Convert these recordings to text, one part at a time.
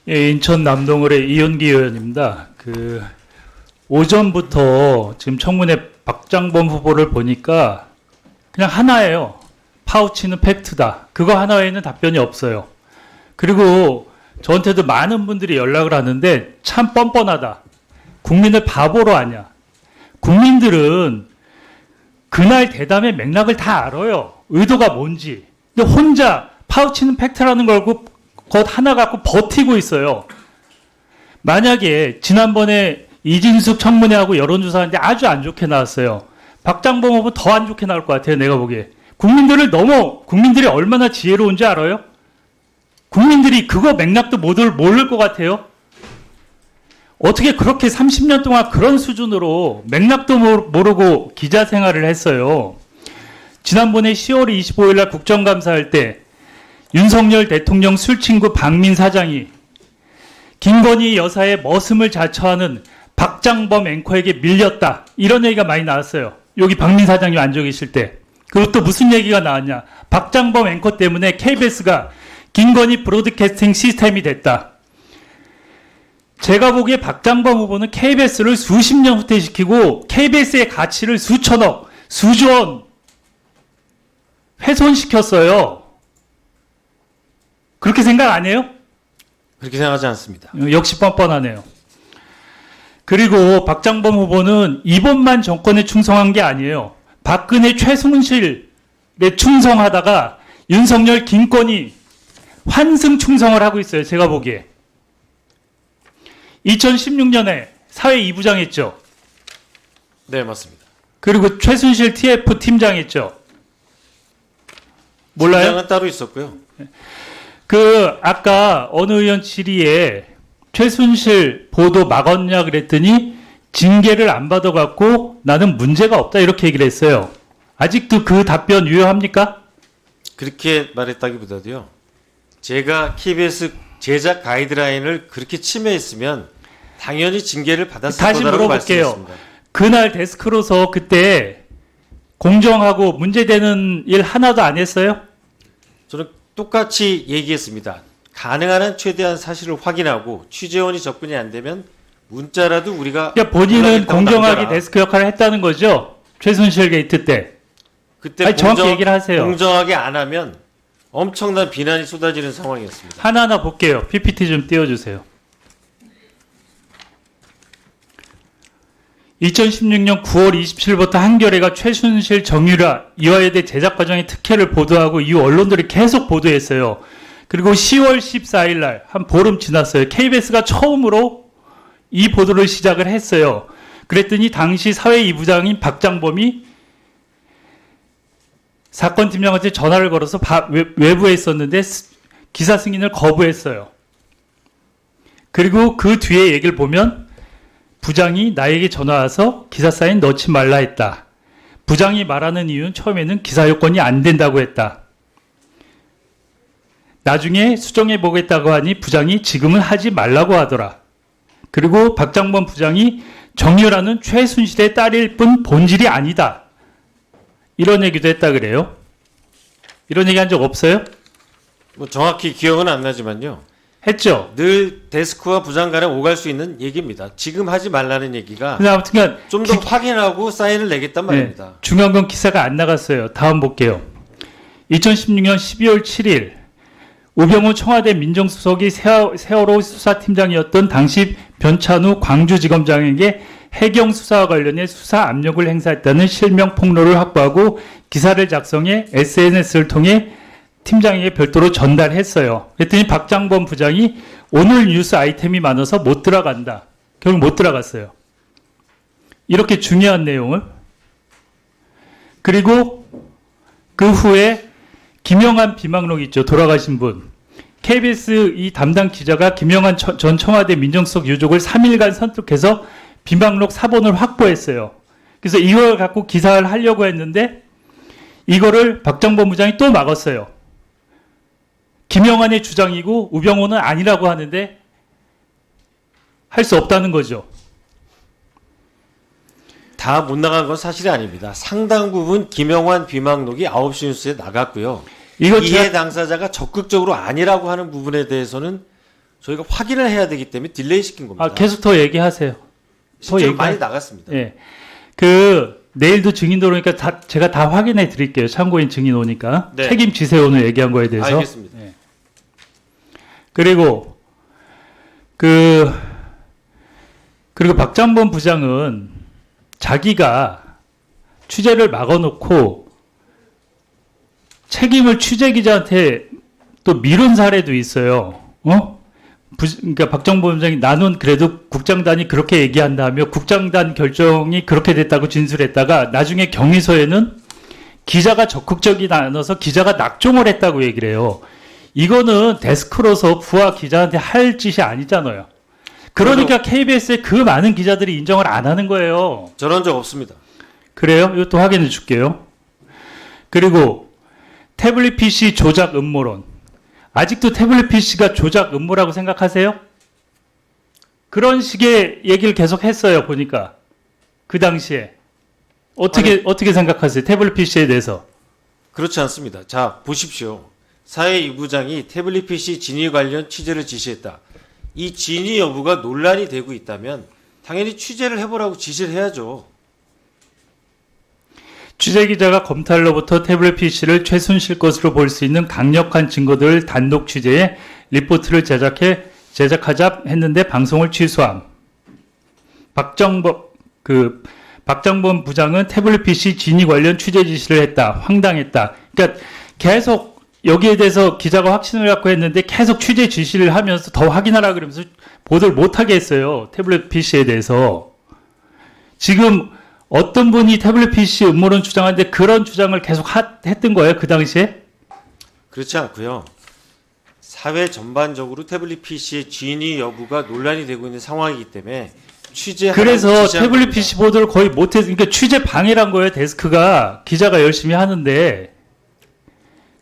예, 인천 남동을의 이현기 의원입니다. 오전부터 지금 청문회 박장범 후보를 보니까 그냥 하나예요. 파우치는 팩트다. 그거 하나 외에는 답변이 없어요. 그리고 저한테도 많은 분들이 연락을 하는데 참 뻔뻔하다. 국민을 바보로 하냐. 국민들은 그날 대담의 맥락을 다 알아요. 의도가 뭔지. 근데 혼자 파우치는 팩트라는 걸 것 하나 갖고 버티고 있어요. 만약에 지난번에 이진숙 청문회하고 여론조사하는데 아주 안 좋게 나왔어요. 박장범 후보 더 안 좋게 나올 것 같아요. 내가 보기에. 국민들이 얼마나 지혜로운지 알아요? 국민들이 그거 맥락도 모를 것 같아요. 어떻게 그렇게 30년 동안 그런 수준으로 맥락도 모르고 기자 생활을 했어요. 지난번에 10월 25일 날 국정감사할 때 윤석열 대통령 술친구 박민 사장이 김건희 여사의 머슴을 자처하는 박장범 앵커에게 밀렸다. 이런 얘기가 많이 나왔어요. 여기 박민 사장님 앉아 계실 때. 그리고 또 무슨 얘기가 나왔냐. 박장범 앵커 때문에 KBS가 김건희 브로드캐스팅 시스템이 됐다. 제가 보기에 박장범 후보는 KBS를 수십 년 후퇴시키고 KBS의 가치를 수천억, 수조 원 훼손시켰어요. 그렇게 생각 안 해요? 그렇게 생각하지 않습니다. 역시 뻔뻔하네요. 그리고 박장범 후보는 이번만 정권에 충성한 게 아니에요. 박근혜 최순실에 충성하다가 윤석열 김건희 환승 충성을 하고 있어요. 제가 보기에. 2016년에 사회 2부장 했죠. 네, 맞습니다. 그리고 최순실 TF 팀장 했죠. 몰라요? 팀장은 따로 있었고요. 아까 어느 의원 질의에 최순실 보도 막았냐 그랬더니 징계를 안 받아갖고 나는 문제가 없다 이렇게 얘기를 했어요. 아직도 그 답변 유효합니까? 그렇게 말했다기보다도요. 제가 KBS 제작 가이드라인을 그렇게 침해했으면 당연히 징계를 받았을 다시 거다라고 물어볼게요. 말씀했습니다. 그날 데스크로서 그때 공정하고 문제되는 일 하나도 안 했어요? 저는 똑같이 얘기했습니다. 가능한 한 최대한 사실을 확인하고 취재원이 접근이 안 되면 문자라도 우리가 그러니까 본인은 연락했다고 공정하게 남겨라. 데스크 역할을 했다는 거죠? 최순실 게이트 때. 그때 아니, 정확히 얘기를 하세요. 공정하게 안 하면 엄청난 비난이 쏟아지는 상황이었습니다. 하나하나 볼게요. PPT 좀 띄워주세요. 2016년 9월 27일부터 한겨레가 최순실, 정유라, 이화여대 제작 과정의 특혜를 보도하고 이후 언론들이 계속 보도했어요. 그리고 10월 14일 날 한 보름 지났어요. KBS가 처음으로 이 보도를 시작을 했어요. 그랬더니 당시 사회 2부장인 박장범이 사건 팀장한테 전화를 걸어서 외부에 있었는데 기사 승인을 거부했어요. 그리고 그 뒤에 얘기를 보면 부장이 나에게 전화 와서 기사 사인 넣지 말라 했다. 부장이 말하는 이유는 처음에는 기사 요건이 안 된다고 했다. 나중에 수정해 보겠다고 하니 부장이 지금은 하지 말라고 하더라. 그리고 박장범 부장이 정유라는 최순실의 딸일 뿐 본질이 아니다. 이런 얘기도 했다 그래요. 이런 얘기 한 적 없어요? 뭐 정확히 기억은 안 나지만요. 했죠. 늘 데스크와 부장 간에 오갈 수 있는 얘기입니다. 지금 하지 말라는 얘기가 근데 아무튼 좀 더 확인하고 사인을 내겠단 말입니다. 네, 중요한 건 기사가 안 나갔어요. 다음 볼게요. 2016년 12월 7일 우병우 청와대 민정수석이 세월호 수사팀장이었던 당시 변찬후 광주지검장에게 해경 수사와 관련해 수사 압력을 행사했다는 실명 폭로를 확보하고 기사를 작성해 SNS를 통해 팀장에게 별도로 전달했어요. 그랬더니 박장범 부장이 오늘 뉴스 아이템이 많아서 못 들어간다. 결국 못 들어갔어요. 이렇게 중요한 내용을. 그리고 그 후에 김영한 비망록 있죠. 돌아가신 분. KBS 이 담당 기자가 김영한 전 청와대 민정수석 유족을 3일간 선택해서 비망록 사본을 확보했어요. 그래서 이걸 갖고 기사를 하려고 했는데 이거를 박장범 부장이 또 막았어요. 김영한의 주장이고 우병우는 아니라고 하는데 할 수 없다는 거죠. 다 못 나간 건 사실이 아닙니다. 상당 부분 김영환 비망록이 9시 뉴스에 나갔고요. 이거 이해 당사자가 적극적으로 아니라고 하는 부분에 대해서는 저희가 확인을 해야 되기 때문에 딜레이 시킨 겁니다. 아, 계속 더 얘기하세요. 실제로 많이 나갔습니다. 예. 그 내일도 증인도 오니까 제가 다 확인해 드릴게요. 참고인 증인 오니까. 네. 책임지세요 오늘 얘기한 거에 대해서. 알겠습니다. 예. 그리고 그리고 박장범 부장은 자기가 취재를 막아놓고 책임을 취재 기자한테 또 미룬 사례도 있어요. 그러니까 박정범 부장이 나는 그래도 국장단이 그렇게 얘기한다며 국장단 결정이 그렇게 됐다고 진술했다가 나중에 경위서에는 기자가 적극적이지 않아서 기자가 낙종을 했다고 얘기를 해요. 이거는 데스크로서 부하 기자한테 할 짓이 아니잖아요. 그러니까 KBS의 그 많은 기자들이 인정을 안 하는 거예요. 저런 적 없습니다. 그래요? 이것도 확인해 줄게요. 그리고 태블릿 PC 조작 음모론. 아직도 태블릿 PC가 조작 음모라고 생각하세요? 그런 식의 얘기를 계속 했어요, 보니까. 그 당시에. 어떻게 생각하세요? 태블릿 PC에 대해서. 그렇지 않습니다. 자, 보십시오. 사회 이 부장이 태블릿 PC 진위 관련 취재를 지시했다. 이 진위 여부가 논란이 되고 있다면 당연히 취재를 해보라고 지시를 해야죠. 취재기자가 검찰로부터 태블릿 PC를 최순실 것으로 볼 수 있는 강력한 증거들을 단독 취재해 리포트를 제작하자 했는데 방송을 취소함. 박정범 부장은 태블릿 PC 진위 관련 취재 지시를 했다. 황당했다. 그러니까 계속 여기에 대해서 기자가 확신을 갖고 했는데 계속 취재 지시를 하면서 더 확인하라 그러면서 보도를 못하게 했어요. 태블릿 PC에 대해서. 지금 어떤 분이 태블릿 PC 음모론 주장하는데 그런 주장을 계속 했던 거예요, 그 당시에? 그렇지 않고요. 사회 전반적으로 태블릿 PC의 진위 여부가 논란이 되고 있는 상황이기 때문에 그래서 태블릿 PC 보도를 거의 못해서, 그러니까 취재 방해란 거예요, 데스크가. 기자가 열심히 하는데.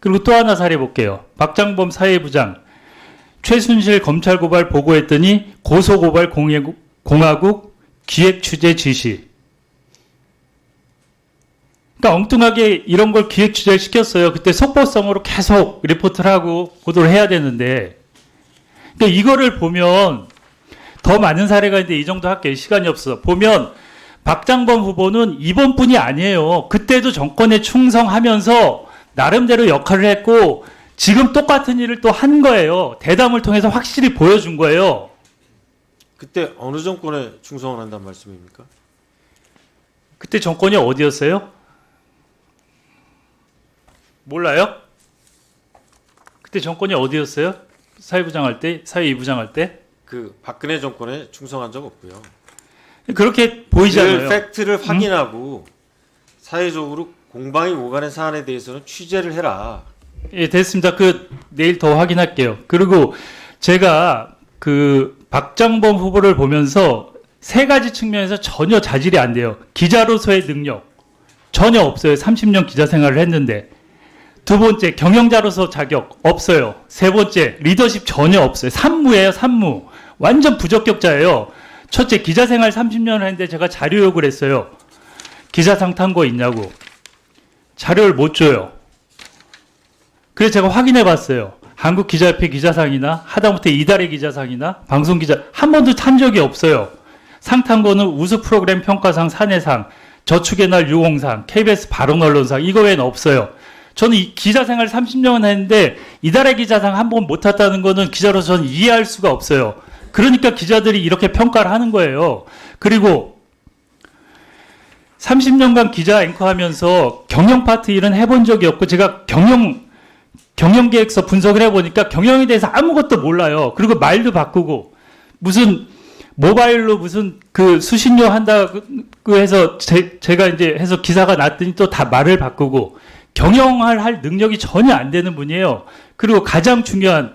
그리고 또 하나 사례 볼게요. 박장범 사회부장. 최순실 검찰 고발 보고했더니 고소고발 공화국 기획 취재 지시. 그러니까 엉뚱하게 이런 걸 기획 취재를 시켰어요. 그때 속보성으로 계속 리포트를 하고 보도를 해야 되는데. 그러니까 이거를 보면 더 많은 사례가 있는데 이 정도 할게요. 시간이 없어서. 보면 박장범 후보는 이번뿐이 아니에요. 그때도 정권에 충성하면서 나름대로 역할을 했고 지금 똑같은 일을 또 한 거예요. 대담을 통해서 확실히 보여준 거예요. 그때 어느 정권에 충성을 한다는 말씀입니까? 그때 정권이 어디였어요? 몰라요? 그때 정권이 어디였어요? 사회부장 할 때? 사회 2부장 할 때? 그 박근혜 정권에 충성한 적 없고요. 그렇게 보이잖아요. 팩트를 확인하고 사회적으로 공방이 오가는 사안에 대해서는 취재를 해라. 예, 됐습니다. 내일 더 확인할게요. 그리고 제가 박장범 후보를 보면서 세 가지 측면에서 전혀 자질이 안 돼요. 기자로서의 능력 전혀 없어요. 30년 기자 생활을 했는데. 두 번째, 경영자로서 자격 없어요. 세 번째, 리더십 전혀 없어요. 산무예요, 산무. 완전 부적격자예요. 첫째, 기자 생활 30년을 했는데 제가 자료 요구를 했어요. 기사상 탄 거 있냐고. 자료를 못 줘요. 그래서 제가 확인해 봤어요. 한국기자협회 기자상이나 하다못해 이달의 기자상이나 방송기자 한 번도 탄 적이 없어요. 상 탄 거는 우수 프로그램 평가상, 사내상, 저축의 날 유공상, KBS 발언 언론상 이거 외에는 없어요. 저는 이 기자 생활 30년 했는데 이달의 기자상 한 번 못 탔다는 거는 기자로서 저는 이해할 수가 없어요. 그러니까 기자들이 이렇게 평가를 하는 거예요. 그리고 30년간 기자 앵커하면서 경영 파트 일은 해본 적이 없고 제가 경영계획서 분석을 해보니까 경영에 대해서 아무것도 몰라요. 그리고 말도 바꾸고 무슨 모바일로 무슨 수신료 한다고 해서 제가 이제 해서 기사가 났더니 또 다 말을 바꾸고 경영을 할 능력이 전혀 안 되는 분이에요. 그리고 가장 중요한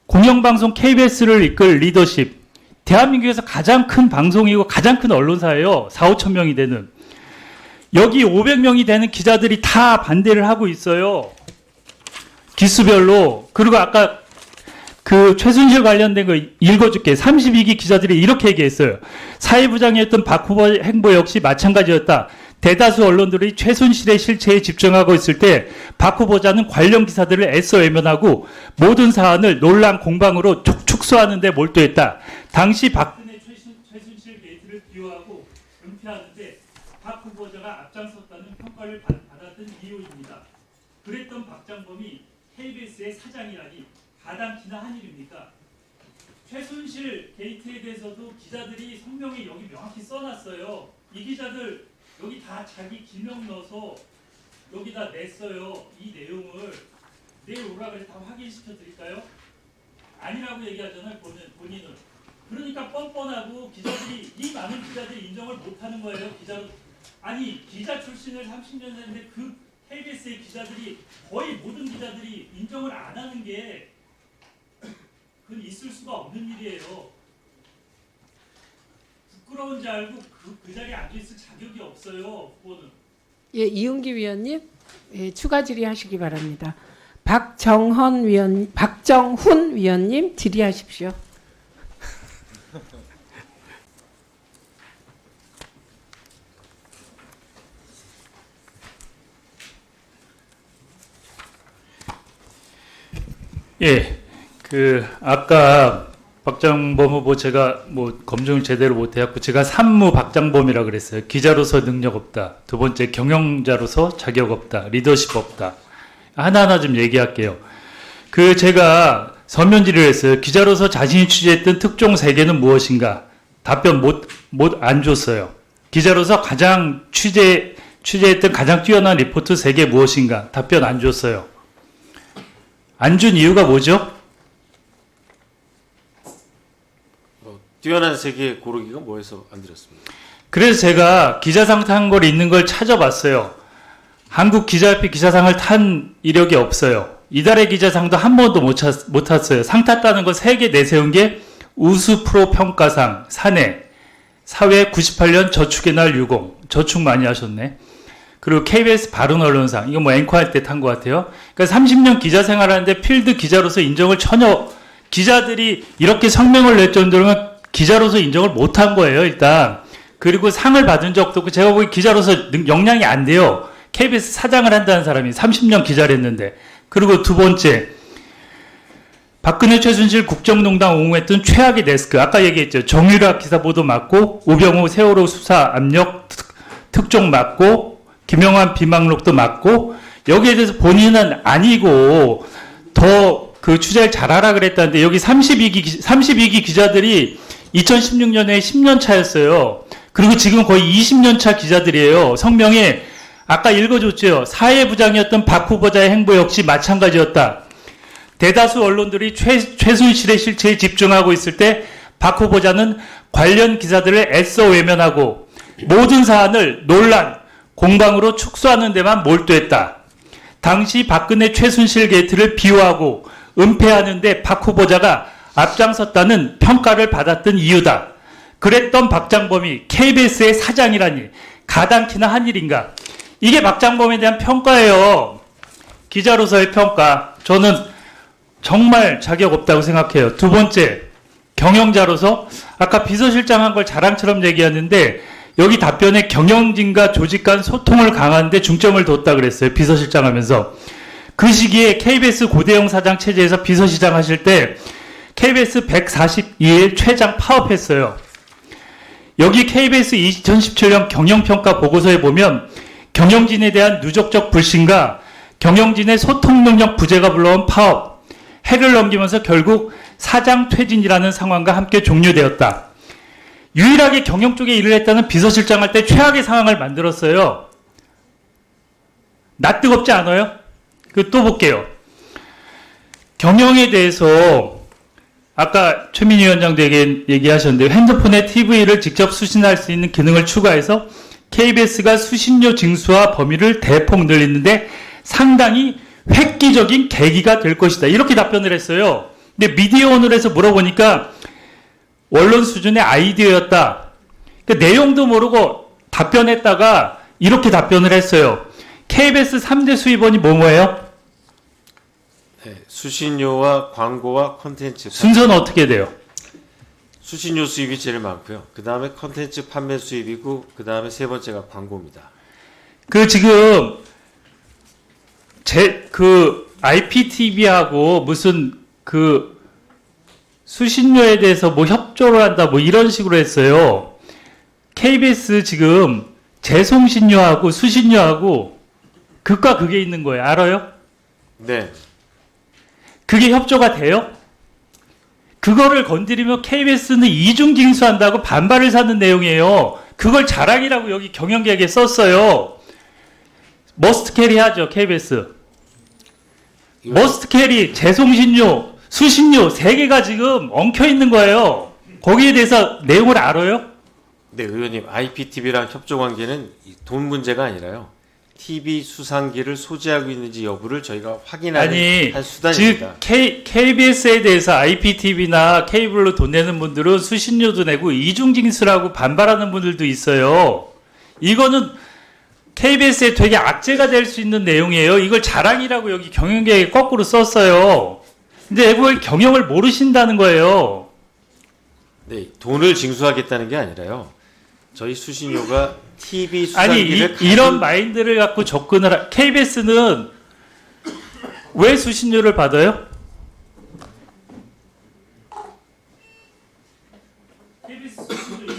공영방송 KBS를 이끌 리더십. 대한민국에서 가장 큰 방송이고 가장 큰 언론사예요. 4, 5천 명이 되는. 여기 500명이 되는 기자들이 다 반대를 하고 있어요. 기수별로. 그리고 아까 최순실 관련된 거 읽어줄게. 32기 기자들이 이렇게 얘기했어요. 사회부장이었던 박 후보 행보 역시 마찬가지였다. 대다수 언론들이 최순실의 실체에 집중하고 있을 때 박 후보자는 관련 기사들을 애써 외면하고 모든 사안을 논란 공방으로 축소하는 데 몰두했다. 당시 박근혜 최순실 게이트를 비호하고 은폐하는데 박 후보자가 앞장섰다는 평가를 받았던 이유입니다. 그랬던 박장범이 KBS의 사장이라니 가당키나 한 일입니까? 최순실 게이트에 대해서도 기자들이 성명에 여기 명확히 써놨어요. 이 기자들 여기 다 자기 기명 넣어서 여기다 냈어요. 이 내용을 내일 오라 그래 다 확인시켜 드릴까요? 아니라고 얘기하잖아요. 본인은. 그러니까 뻔뻔하고 기자들이 이 많은 기자들이 인정을 못하는 거예요. 기자로 아니 기자 출신을 30년 했는데 그 KBS의 기자들이 거의 모든 기자들이 인정을 안 하는 게 그건 있을 수가 없는 일이에요. 부끄러운지 알고 그 자리에 앉아있을 자격이 없어요. 후보는. 예, 이은기 위원님, 예, 추가 질의하시기 바랍니다. 박정훈 위원님 질의하십시오. 예, 아까 박장범 후보 제가 검증을 제대로 못해갖고 제가 산무 박장범이라 그랬어요. 기자로서 능력 없다. 두 번째 경영자로서 자격 없다. 리더십 없다. 하나하나 좀 얘기할게요. 제가 서면 질의를 했어요. 기자로서 자신이 취재했던 특종 3개는 무엇인가? 답변 안 줬어요. 기자로서 가장 취재했던 가장 뛰어난 리포트 3개 무엇인가? 답변 안 줬어요. 안 준 이유가 뭐죠? 뛰어난 세계 고르기가 뭐해서 안 드렸습니다. 그래서 제가 기자상 탄 걸 있는 걸 찾아봤어요. 한국 기자협회 기자상을 탄 이력이 없어요. 이달의 기자상도 한 번도 못 탔어요. 상 탔다는 건 3개 내세운 게 우수 프로 평가상, 사내, 사회 98년 저축의 날 유공, 저축 많이 하셨네. 그리고 KBS 바른 언론상, 이거 앵커 할 때 탄 것 같아요. 그러니까 30년 기자 생활하는데 필드 기자로서 인정을 전혀, 기자들이 이렇게 성명을 낼 정도면 기자로서 인정을 못한 거예요, 일단. 그리고 상을 받은 적도 없고, 제가 보기 기자로서 역량이 안 돼요. KBS 사장을 한다는 사람이 30년 기자를 했는데. 그리고 두 번째, 박근혜 최순실 국정농단 옹호했던 최악의 데스크. 아까 얘기했죠. 정유라 기사 보도 맡고, 우병우 세월호 수사 압력 특종 맡고, 김영환 비망록도 맡고, 여기에 대해서 본인은 아니고, 더 취재를 잘하라 그랬다는데, 여기 32기 기자들이 2016년에 10년 차였어요. 그리고 지금 거의 20년 차 기자들이에요. 성명에 아까 읽어줬죠. 사회부장이었던 박 후보자의 행보 역시 마찬가지였다. 대다수 언론들이 최순실의 실체에 집중하고 있을 때 박 후보자는 관련 기사들을 애써 외면하고 모든 사안을 논란, 공방으로 축소하는 데만 몰두했다. 당시 박근혜 최순실 게이트를 비호하고 은폐하는 데 박 후보자가 앞장섰다는 평가를 받았던 이유다. 그랬던 박장범이 KBS의 사장이라니 가당키나 한 일인가. 이게 박장범에 대한 평가예요. 기자로서의 평가. 저는 정말 자격 없다고 생각해요. 두 번째, 경영자로서 아까 비서실장 한 걸 자랑처럼 얘기하는데 여기 답변에 경영진과 조직 간 소통을 강화하는 데 중점을 뒀다 그랬어요. 비서실장 하면서. 그 시기에 KBS 고대영 사장 체제에서 비서실장 하실 때 KBS 142일 최장 파업했어요. 여기 KBS 2017년 경영평가 보고서에 보면 경영진에 대한 누적적 불신과 경영진의 소통 능력 부재가 불러온 파업, 해를 넘기면서 결국 사장 퇴진이라는 상황과 함께 종료되었다. 유일하게 경영 쪽에 일을 했다는 비서실장 할 때 최악의 상황을 만들었어요. 나 뜨겁지 않아요? 또 볼게요. 경영에 대해서 아까 최민희 위원장도 얘기하셨는데 핸드폰에 TV를 직접 수신할 수 있는 기능을 추가해서 KBS가 수신료 징수와 범위를 대폭 늘리는데 상당히 획기적인 계기가 될 것이다. 이렇게 답변을 했어요. 근데 미디어오늘에서 물어보니까 원론 수준의 아이디어였다. 그러니까 내용도 모르고 답변했다가 이렇게 답변을 했어요. KBS 3대 수입원이 뭐예요? 네, 수신료와 광고와 콘텐츠. 순서는 어떻게 돼요? 수신료 수입이 제일 많고요. 그 다음에 콘텐츠 판매 수입이고 그 다음에 세 번째가 광고입니다. 그 지금 그 IPTV하고 무슨 그 수신료에 대해서 뭐 협조를 한다 뭐 이런 식으로 했어요. KBS 지금 재송신료하고 수신료하고 극과 극에 있는 거예요. 알아요? 네. 그게 협조가 돼요? 그거를 건드리면 KBS는 이중징수한다고 반발을 사는 내용이에요. 그걸 자랑이라고 여기 경영계획에 썼어요. 머스트 캐리 하죠, KBS. 머스트 캐리, 재송신료, 수신료 세 개가 지금 엉켜 있는 거예요. 거기에 대해서 내용을 알아요? 네, 의원님, IPTV랑 협조 관계는 돈 문제가 아니라요. TV 수상기를 소지하고 있는지 여부를 저희가 확인하는 한 수단입니다. 즉 KBS에 대해서 IPTV나 케이블로 돈 내는 분들은 수신료도 내고 이중징수라고 반발하는 분들도 있어요. 이거는 KBS에 되게 악재가 될 수 있는 내용이에요. 이걸 자랑이라고 여기 경영계획에 거꾸로 썼어요. 근데 외국의 경영을 모르신다는 거예요. 네, 돈을 징수하겠다는 게 아니라요. 저희 수신료가 TV 아니 수상기를 이런 마인드를 갖고 접근을 KBS는 왜 수신료를 받아요? KBS 수신료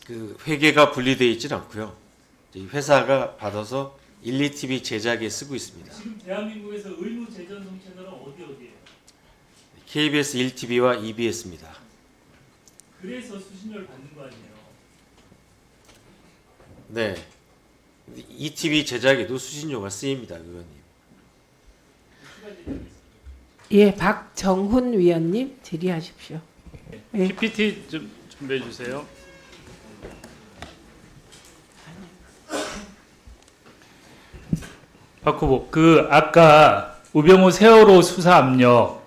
그 회계가 분리되어 있질 않고요. 이 회사가 받아서 1, 2TV 제작에 쓰고 있습니다. 지금 대한민국에서 의무 재전송 채널은 어디에요? KBS 1TV와 EBS입니다. 그래서 수신료를 받는 거 아니에요? 네. ETV 제작에도 수신료가 쓰입니다, 의원님. 예, 박정훈 위원님 질의하십시오. 예. PPT 좀 준비해 주세요. 박 후보, 그 아까 우병우 세월호 수사 압력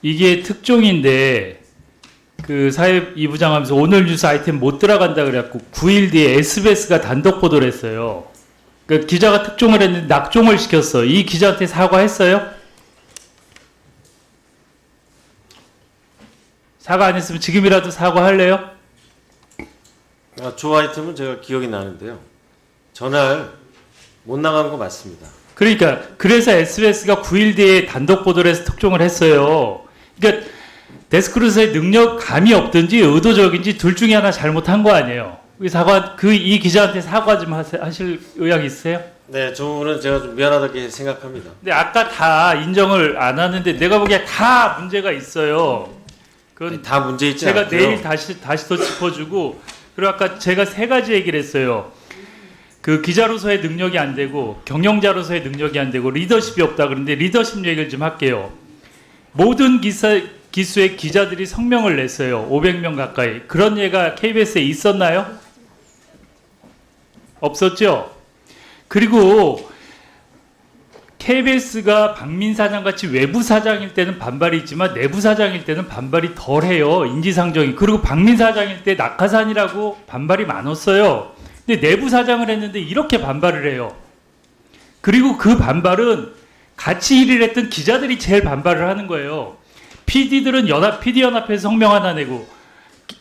이게 특종인데 그 사회 2부장 하면서 오늘 뉴스 아이템 못 들어간다 그래갖고 9일 뒤에 SBS가 단독 보도를 했어요. 그 기자가 특종을 했는데 낙종을 시켰어. 이 기자한테 사과했어요? 사과 안 했으면 지금이라도 사과할래요? 조 아이템은 제가 기억이 나는데요. 전날 못 나간 거 맞습니다. 그러니까 그래서 SBS가 9일 뒤에 단독 보도를 해서 특종을 했어요. 그러니까 데스크루스의 능력감이 없든지 의도적인지 둘 중에 하나 잘못한 거 아니에요. 이 기자한테 사과 좀 하실 의향 있으세요? 네, 저 부분은 제가 좀 미안하다고 생각합니다. 근데 아까 다 인정을 안 하는데 내가 보기에 다 문제가 있어요. 그건 네, 다 문제 있지 제가 않고요. 내일 다시 더 짚어주고, 그리고 아까 제가 세 가지 얘기를 했어요. 그 기자로서의 능력이 안 되고 경영자로서의 능력이 안 되고 리더십이 없다 그런데 리더십 얘기를 좀 할게요. 모든 기수의 기자들이 성명을 냈어요. 500명 가까이. 그런 예가 KBS에 있었나요? 없었죠? 그리고 KBS가 박민 사장 같이 외부 사장일 때는 반발이 있지만 내부 사장일 때는 반발이 덜해요. 인지상정이. 그리고 박민 사장일 때 낙하산이라고 반발이 많았어요. 근데 내부 사장을 했는데 이렇게 반발을 해요. 그리고 그 반발은 같이 일을 했던 기자들이 제일 반발을 하는 거예요. PD들은 PD 연합회에서 성명 하나 내고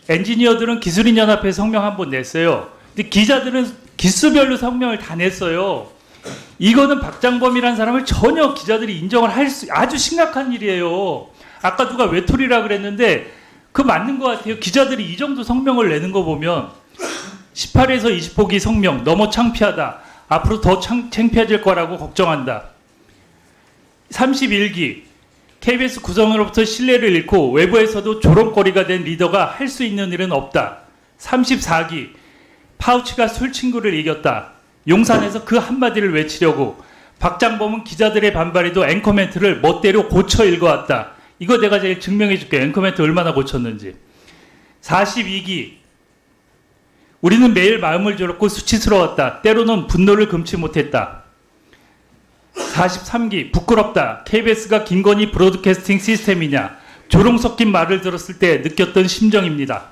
엔지니어들은 기술인 연합회에서 성명 한 번 냈어요. 근데 기자들은 기수별로 성명을 다 냈어요. 이거는 박장범이라는 사람을 전혀 기자들이 인정을 할 수 아주 심각한 일이에요. 아까 누가 외톨이라 그랬는데 그 맞는 것 같아요. 기자들이 이 정도 성명을 내는 거 보면 18에서 20포기 성명 너무 창피하다. 앞으로 더 창피해질 거라고 걱정한다. 31기 KBS 구성으로부터 신뢰를 잃고 외부에서도 조롱거리가 된 리더가 할 수 있는 일은 없다. 34기 파우치가 술 친구를 이겼다. 용산에서 그 한마디를 외치려고 박장범은 기자들의 반발에도 앵커 멘트를 멋대로 고쳐 읽어왔다. 이거 내가 제일 증명해 줄게. 앵커 멘트 얼마나 고쳤는지. 42기 우리는 매일 마음을 졸었고 수치스러웠다. 때로는 분노를 금치 못했다. 43기 부끄럽다. KBS가 김건희 브로드캐스팅 시스템이냐. 조롱 섞인 말을 들었을 때 느꼈던 심정입니다.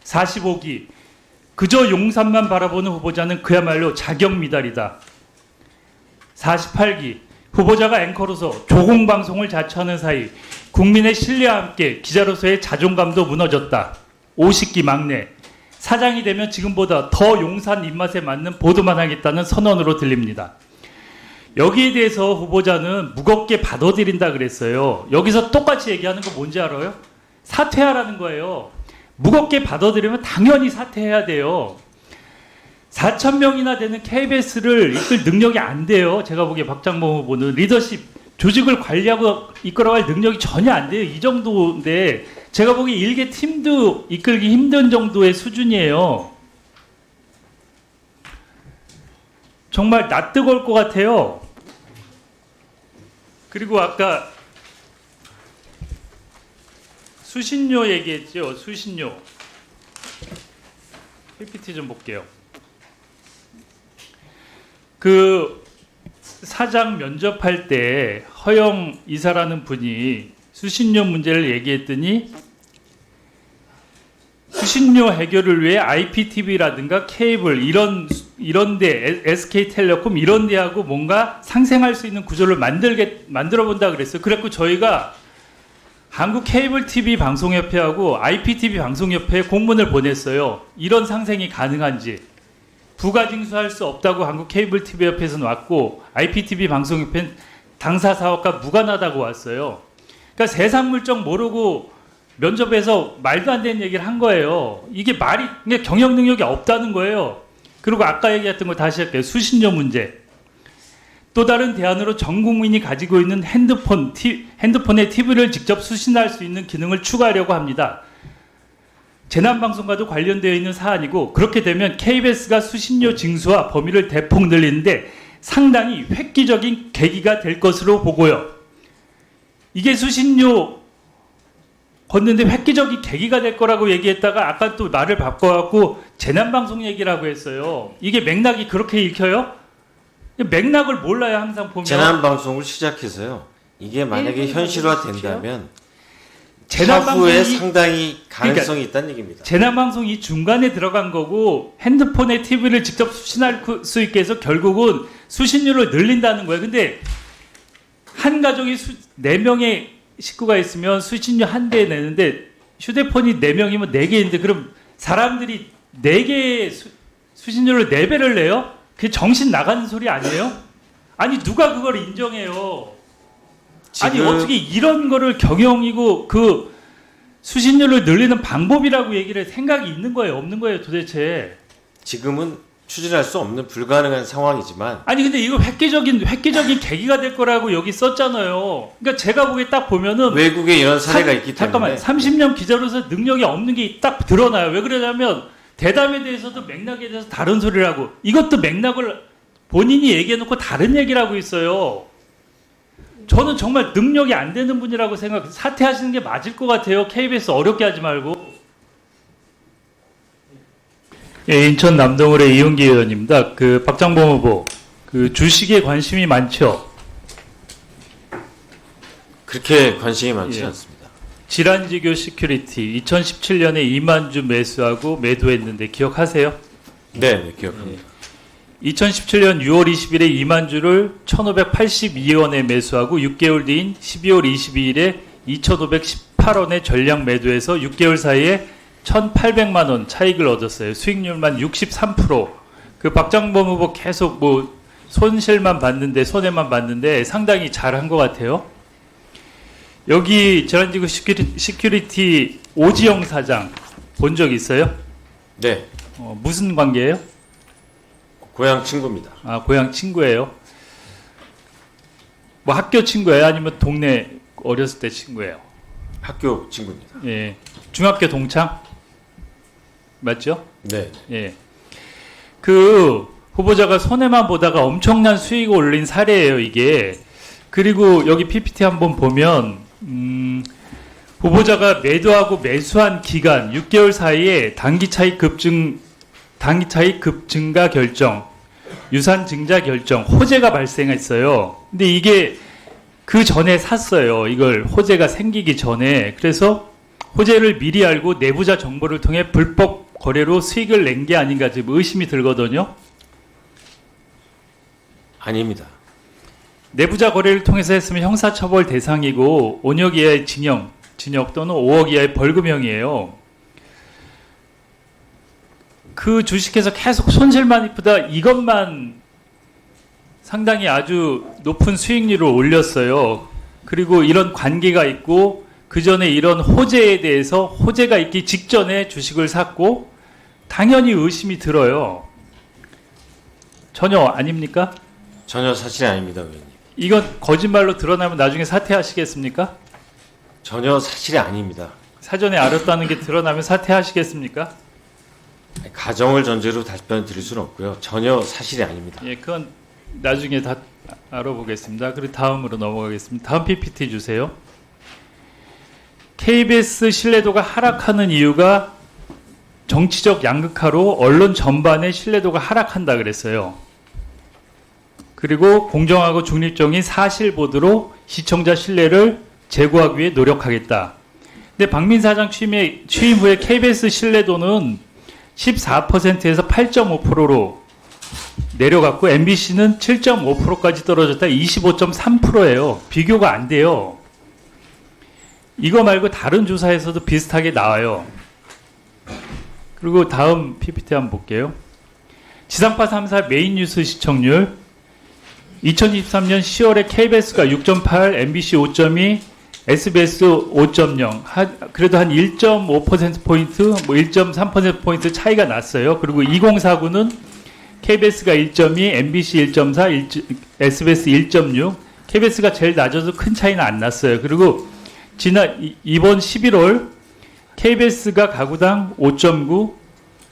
45기 그저 용산만 바라보는 후보자는 그야말로 자격 미달이다. 48기 후보자가 앵커로서 조공방송을 자처하는 사이 국민의 신뢰와 함께 기자로서의 자존감도 무너졌다. 50기 막내 사장이 되면 지금보다 더 용산 입맛에 맞는 보도만 하겠다는 선언으로 들립니다. 여기에 대해서 후보자는 무겁게 받아들인다 그랬어요. 여기서 똑같이 얘기하는 거 뭔지 알아요? 사퇴하라는 거예요. 무겁게 받아들이면 당연히 사퇴해야 돼요. 4,000명이나 되는 KBS를 이끌 능력이 안 돼요. 제가 보기에 박장범 후보는 리더십, 조직을 관리하고 이끌어갈 능력이 전혀 안 돼요. 이 정도인데 제가 보기에 일개 팀도 이끌기 힘든 정도의 수준이에요. 정말 낯뜨거울 것 같아요. 그리고 아까 수신료 얘기했죠. 수신료. PPT 좀 볼게요. 그 사장 면접할 때 허영 이사라는 분이 수신료 문제를 얘기했더니 수신료 해결을 위해 IPTV라든가 케이블 이런 데 SK텔레콤 이런 데하고 뭔가 상생할 수 있는 구조를 만들어 본다 그랬어요. 그래서 저희가 한국 케이블 TV 방송협회하고 IPTV 방송협회에 공문을 보냈어요. 이런 상생이 가능한지. 부가징수할 수 없다고 한국 케이블 TV 협회에서는 왔고 IPTV 방송협회는 당사 사업과 무관하다고 왔어요. 그러니까 세상 물정 모르고 면접에서 말도 안 되는 얘기를 한 거예요. 이게 말이 그냥 경영 능력이 없다는 거예요. 그리고 아까 얘기했던 거 다시 할게요. 수신료 문제. 또 다른 대안으로 전 국민이 가지고 있는 핸드폰에 TV를 직접 수신할 수 있는 기능을 추가하려고 합니다. 재난방송과도 관련되어 있는 사안이고 그렇게 되면 KBS가 수신료 징수와 범위를 대폭 늘리는데 상당히 획기적인 계기가 될 것으로 보고요. 이게 수신료 걷는데 획기적인 계기가 될 거라고 얘기했다가 아까 또 말을 바꿔갖고 재난방송 얘기라고 했어요. 이게 맥락이 그렇게 읽혀요? 맥락을 몰라요. 항상 보면. 재난방송을 시작해서요. 이게 만약에 일본 현실화된다면 재난방송이 차후에 상당히 가능성이 있다는 얘기입니다. 재난방송이 중간에 들어간 거고 핸드폰에 TV를 직접 수신할 수 있게 해서 결국은 수신료를 늘린다는 거예요. 근데 한 가족이 4명의 식구가 있으면 수신료 한 대 내는데 휴대폰이 4명이면 4개인데 그럼 사람들이 4개의 수신료를 4배를 내요? 그게 정신 나가는 소리 아니에요? 아니 누가 그걸 인정해요? 아니 어떻게 이런 거를 경영이고 그 수신료를 늘리는 방법이라고 얘기를 생각이 있는 거예요? 없는 거예요 도대체? 지금은 추진할 수 없는 불가능한 상황이지만 아니 근데 이거 획기적인 계기가 될 거라고 여기 썼잖아요. 그러니까 제가 보기에 딱 보면은 외국에 이런 사례가 있기 때문에 잠깐만 30년 기자로서 능력이 없는 게 딱 드러나요. 왜 그러냐면 대담에 대해서도 맥락에 대해서 다른 소리를 하고 이것도 맥락을 본인이 얘기해놓고 다른 얘기를 하고 있어요. 저는 정말 능력이 안 되는 분이라고 사퇴하시는 게 맞을 것 같아요. KBS 어렵게 하지 말고. 예, 인천 남동울의 이은기 의원입니다. 그 박장범 후보, 그 주식에 관심이 많죠. 그렇게 관심이 많지 예. 않습니다. 질환지교 시큐리티 2017년에 이만주 매수하고 매도했는데 기억하세요? 네, 기억합니다. 2017년 6월 20일에 이만주를 1,582원에 매수하고 6개월 뒤인 12월 22일에 2,518원에 전량 매도해서 6개월 사이에 1,800만 원 차익을 얻었어요. 수익률만 63%. 그 박장범 후보 계속 뭐 손실만 봤는데 손해만 봤는데 상당히 잘한 것 같아요. 여기 질환지구 시큐리티 오지영 사장 본 적 있어요? 네, 무슨 관계예요? 고향 친구입니다. 아, 고향 친구예요. 뭐 학교 친구예요? 아니면 동네 어렸을 때 친구예요? 학교 친구입니다. 예. 중학교 동창? 맞죠? 네, 예. 그 후보자가 손해만 보다가 엄청난 수익을 올린 사례예요, 이게. 그리고 여기 PPT 한번 보면 후보자가 매도하고 매수한 기간 6개월 사이에 단기 차익 급증가 결정, 유산 증자 결정, 호재가 발생했어요. 근데 이게 그 전에 샀어요. 이걸 호재가 생기기 전에. 그래서 호재를 미리 알고 내부자 정보를 통해 불법 거래로 수익을 낸 게 아닌가 지금 의심이 들거든요. 아닙니다. 내부자 거래를 통해서 했으면 형사처벌 대상이고 5년 이하의 징역 또는 5억 이하의 벌금형이에요. 그 주식에서 계속 손실만 입다 이것만 상당히 아주 높은 수익률을 올렸어요. 그리고 이런 관계가 있고 그 전에 이런 호재에 대해서 호재가 있기 직전에 주식을 샀고 당연히 의심이 들어요. 전혀 아닙니까? 전혀 사실이 아닙니다, 의원님. 이건 거짓말로 드러나면 나중에 사퇴하시겠습니까? 전혀 사실이 아닙니다. 사전에 알았다는 게 드러나면 사퇴하시겠습니까? 가정을 전제로 답변 드릴 수는 없고요. 전혀 사실이 아닙니다. 예, 그건 나중에 다 알아보겠습니다. 그리고 다음으로 넘어가겠습니다. 다음 PPT 주세요. KBS 신뢰도가 하락하는 이유가 정치적 양극화로 언론 전반의 신뢰도가 하락한다 그랬어요. 그리고 공정하고 중립적인 사실 보도로 시청자 신뢰를 제고하기 위해 노력하겠다. 근데 박민 사장 취임 후에 KBS 신뢰도는 14%에서 8.5%로 내려갔고 MBC는 7.5%까지 떨어졌다 25.3%예요. 비교가 안 돼요. 이거 말고 다른 조사에서도 비슷하게 나와요. 그리고 다음 PPT 한번 볼게요. 지상파 3사 메인 뉴스 시청률 2023년 10월에 KBS가 6.8, MBC 5.2, SBS 5.0 그래도 한 1.5%포인트 뭐 1.3%포인트 차이가 났어요. 그리고 2049는 KBS가 1.2, MBC 1.4, SBS 1.6 KBS가 제일 낮아도 큰 차이는 안 났어요. 그리고 이번 11월 KBS가 가구당 5.9,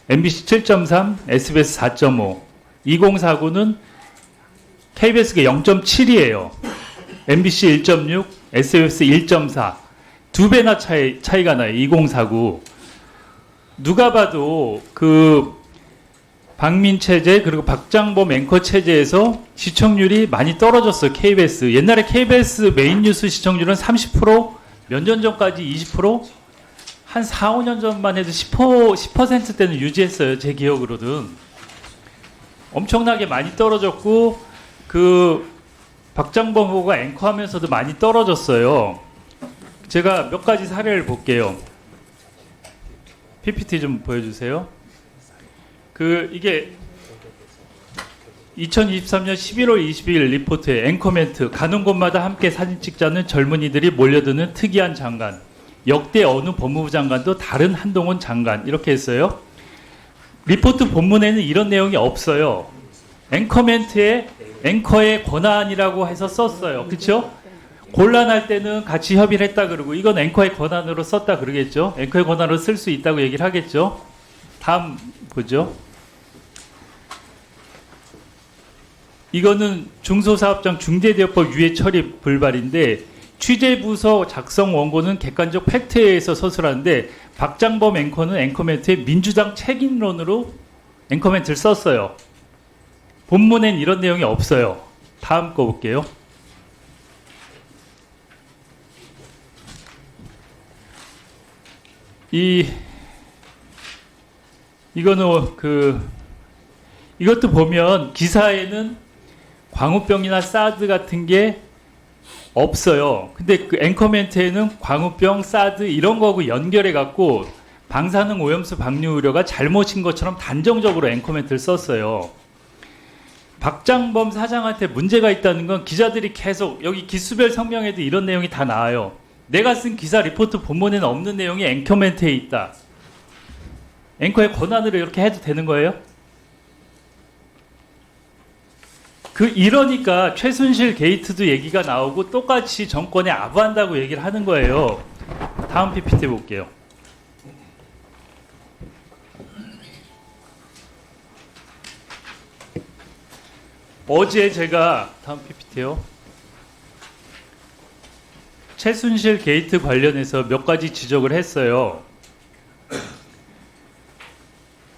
MBC 7.3, SBS 4.5 2049는 KBS가 0.7이에요. MBC 1.6, SBS 1.4 두 배나 차이가 나요. 2049 누가 봐도 그 박민 체제 그리고 박장범 앵커 체제에서 시청률이 많이 떨어졌어요. KBS 옛날에 KBS 메인 뉴스 시청률은 30% 몇 년 전까지 20% 한 4, 5년 전만 해도 10%대는 유지했어요. 제 기억으로는 엄청나게 많이 떨어졌고 그 박장범 후보가 앵커하면서도 많이 떨어졌어요. 제가 몇 가지 사례를 볼게요. PPT 좀 보여주세요. 이게 2023년 11월 22일 리포트에 앵커 멘트 가는 곳마다 함께 사진 찍자는 젊은이들이 몰려드는 특이한 장관 역대 어느 법무부 장관도 다른 한동훈 장관 이렇게 했어요. 리포트 본문에는 이런 내용이 없어요. 앵커 멘트에 앵커의 권한이라고 해서 썼어요. 그렇죠? 곤란할 때는 같이 협의를 했다 그러고 이건 앵커의 권한으로 썼다 그러겠죠. 앵커의 권한으로 쓸 수 있다고 얘기를 하겠죠. 다음 보죠. 이거는 중소사업장 중대대업법 유예 처리 불발인데 취재부서 작성 원고는 객관적 팩트에 의해서 서술하는데 박장범 앵커는 앵커 멘트에 민주당 책임론으로 앵커 멘트를 썼어요. 본문엔 이런 내용이 없어요. 다음 거 볼게요. 이거는 이것도 보면 기사에는 광우병이나 사드 같은 게 없어요. 근데 그 앵커 멘트에는 광우병, 사드 이런 거하고 연결해 갖고 방사능 오염수 방류 우려가 잘못인 것처럼 단정적으로 앵커 멘트를 썼어요. 박장범 사장한테 문제가 있다는 건 기자들이 계속 여기 기수별 성명에도 이런 내용이 다 나와요. 내가 쓴 기사 리포트 본문에는 없는 내용이 앵커 멘트에 있다. 앵커의 권한으로 이렇게 해도 되는 거예요? 이러니까 최순실 게이트도 얘기가 나오고 똑같이 정권에 아부한다고 얘기를 하는 거예요. 다음 PPT 볼게요. 어제 제가 다음 PPT요. 최순실 게이트 관련해서 몇 가지 지적을 했어요.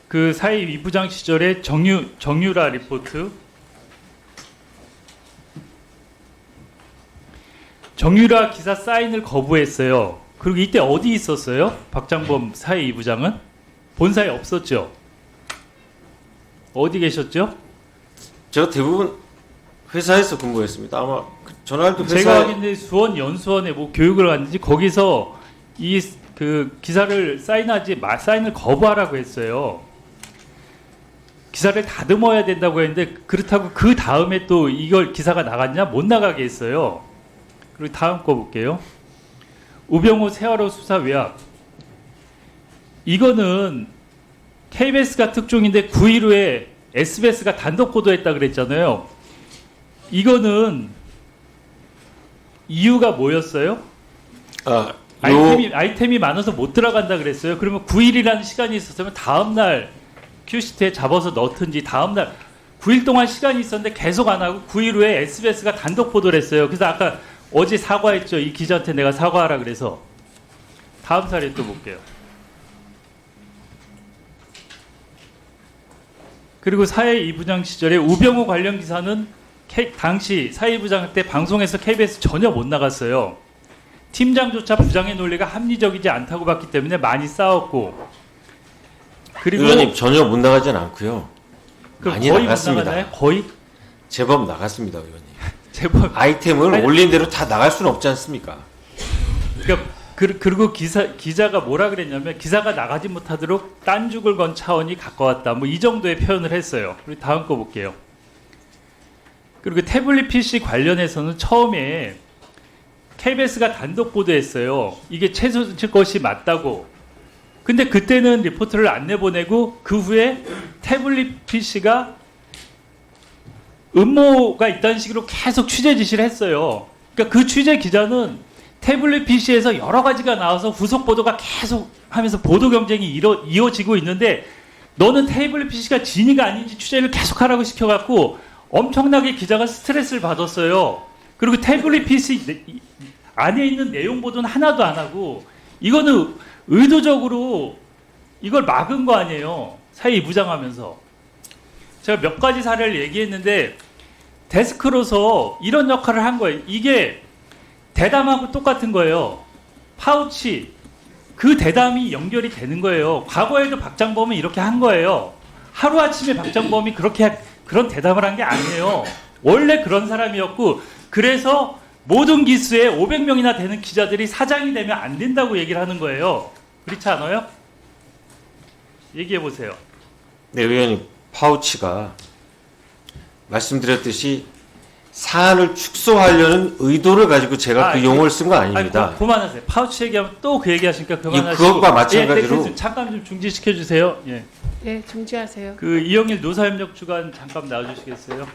그 사회 위부장 시절에 정유라 리포트, 정유라 기사 사인을 거부했어요. 그리고 이때 어디 있었어요? 박장범 사회 이부장은 본사에 없었죠. 어디 계셨죠? 제가 대부분 회사에서 근무했습니다. 아마 전화할 때 제가 알기로는 수원 연수원에 뭐 교육을 갔는지 거기서 그 기사를 사인을 거부하라고 했어요. 기사를 다듬어야 된다고 했는데 그렇다고 그 다음에 또 이걸 기사가 나갔냐? 못 나가게 했어요. 그리고 다음 거 볼게요. 우병우 세월호 수사 외압. 이거는 KBS가 특종인데 9일 후에 SBS가 단독 보도했다 그랬잖아요. 이거는 이유가 뭐였어요? 아이템이 많아서 못 들어간다 그랬어요. 그러면 9일이라는 시간이 있었으면 다음날 큐시트에 잡아서 넣든지 다음날 9일 동안 시간이 있었는데 계속 안 하고 9일 후에 SBS가 단독 보도를 했어요. 그래서 아까 어제 사과했죠. 이 기자한테 내가 사과하라 그래서. 다음 사례 또 볼게요. 그리고 사회 2부장 시절에 우병우 관련 기사는 당시 사회 2부장 때 방송에서 KBS 전혀 못 나갔어요. 팀장조차 부장의 논리가 합리적이지 않다고 봤기 때문에 많이 싸웠고, 그리고 의원님 전혀 못 나가진 않고요. 많이 거의 나갔습니다. 못 나가나요? 거의 제법 나갔습니다, 의원님. 제법. 아이템을 올린 대로 다 나갈 수는 없지 않습니까? 그러니까 그리고 기자가 뭐라 그랬냐면 기사가 나가지 못하도록 딴죽을 건 차원이 가까웠다. 뭐 이 정도의 표현을 했어요. 그리고 다음 거 볼게요. 그리고 태블릿 PC 관련해서는 처음에 KBS가 단독 보도했어요. 이게 최순실 것이 맞다고. 근데 그때는 리포트를 안 내보내고 그 후에 태블릿 PC가 음모가 있다는 식으로 계속 취재 지시를 했어요. 그러니까 그 취재 기자는 태블릿 PC에서 여러 가지가 나와서 후속 보도가 계속 하면서 보도 경쟁이 이어지고 있는데 너는 태블릿 PC가 진위가 아닌지 취재를 계속하라고 시켜갖고 엄청나게 기자가 스트레스를 받았어요. 그리고 태블릿 PC 안에 있는 내용 보도는 하나도 안 하고 이거는 의도적으로 이걸 막은 거 아니에요. 사회 부장하면서. 제가 몇 가지 사례를 얘기했는데 데스크로서 이런 역할을 한 거예요. 이게 대담하고 똑같은 거예요. 파우치 그 대담이 연결이 되는 거예요. 과거에도 박장범은 이렇게 한 거예요. 하루아침에 박장범이 그런 대담을 한 게 아니에요. 원래 그런 사람이었고 그래서 모든 기수에 500명이나 되는 기자들이 사장이 되면 안 된다고 얘기를 하는 거예요. 그렇지 않아요? 얘기해 보세요. 네, 의원님. 파우치가 말씀드렸듯이 사안을 축소하려는 의도를 가지고 제가 그 용어를 쓴 거 아닙니다. 아니, 그만하세요. 파우치 얘기하면 또 그 얘기하시니까 그만하시고. 그것과 마찬가지로 네, 잠깐 좀 중지시켜 주세요. 예. 네, 중지하세요. 그 이영일 노사협력 주간 잠깐 나와주시겠어요?